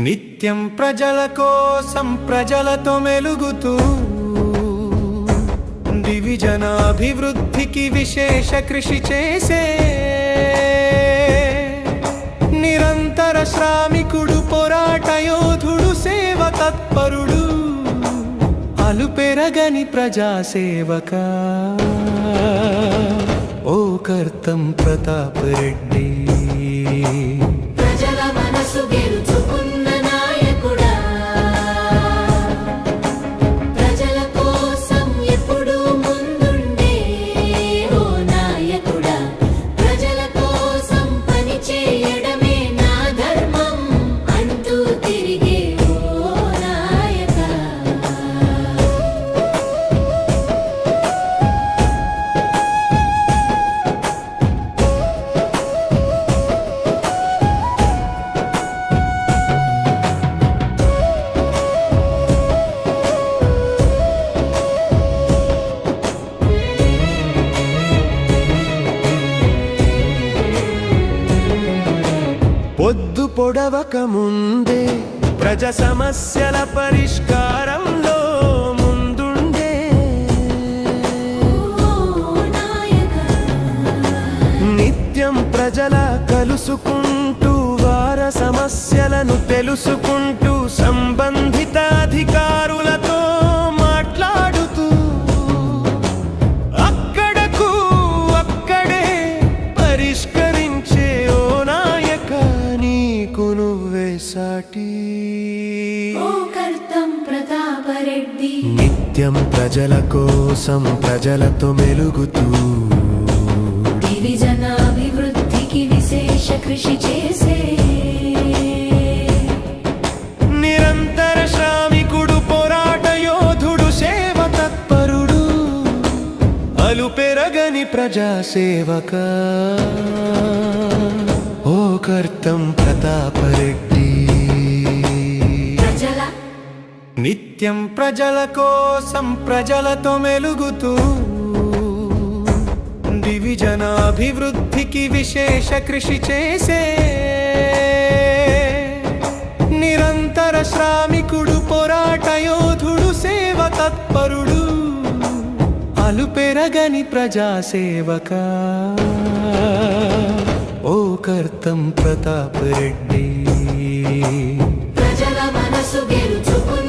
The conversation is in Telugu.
నిత్యం ప్రజల కోసం ప్రజలతో మెలుగుతూ డివిజన్ అభివృద్ధికి విశేష కృషి చేసే నిరంతర శ్రామికుడు పోరాట యోధుడు సేవ తత్పరుడు అలుపెరగని ప్రజాసేవక ఓ కర్తం ప్రతాప్ రెడ్డి. ప్రజల మనసు గెలుచుకున్న నాయకుడా, ప్రజల కోసం ఎప్పుడూ ముందుండే ఓ నాయకుడా, ప్రజల కోసం పని చేయడమే నా ధర్మం అంటూ తిరిగే ఓ నాయకా. పొద్దు పొడవక ముందే ప్రజ సమస్యల పరిష్కారంలో ముందుండే నిత్యం ప్రజల కలుసుకుంటూ వారి సమస్యలను తెలుసుకుంటూ సంబంధిత అధికారులతో మాట్లాడుతూ అక్కడకు అక్కడే పరిష్కరించే ఓ నాయక నీకు నువ్వే సాటి. ఓ కర్తం ప్రతాపరెడ్డి, నిత్యం ప్రజల కోసం ప్రజలతో మెలుగుతూ డివిజన్ అభివృద్ధికి విశేష కృషి చేసే నిరంతర శ్రామికుడు పోరాట యోధుడు సేవ తత్పరుడు అలుపెరగని ప్రజాసేవక ఓ కర్తం ప్రతాప్ రెడ్డి. ప్రజల నిత్యం ప్రజల కోసం ప్రజలతో మెలుగుతూ డివిజన్ అభివృద్ధికి విశేష కృషి చేసే నిరంతర శ్రామికుడు పోరాట యోధుడు సేవ తత్పరుడు అలుపెరగని ప్రజాసేవక ఓ కర్తం ప్రతాప్ రెడ్డి. ప్రజల మనసు గెలుచుకున్న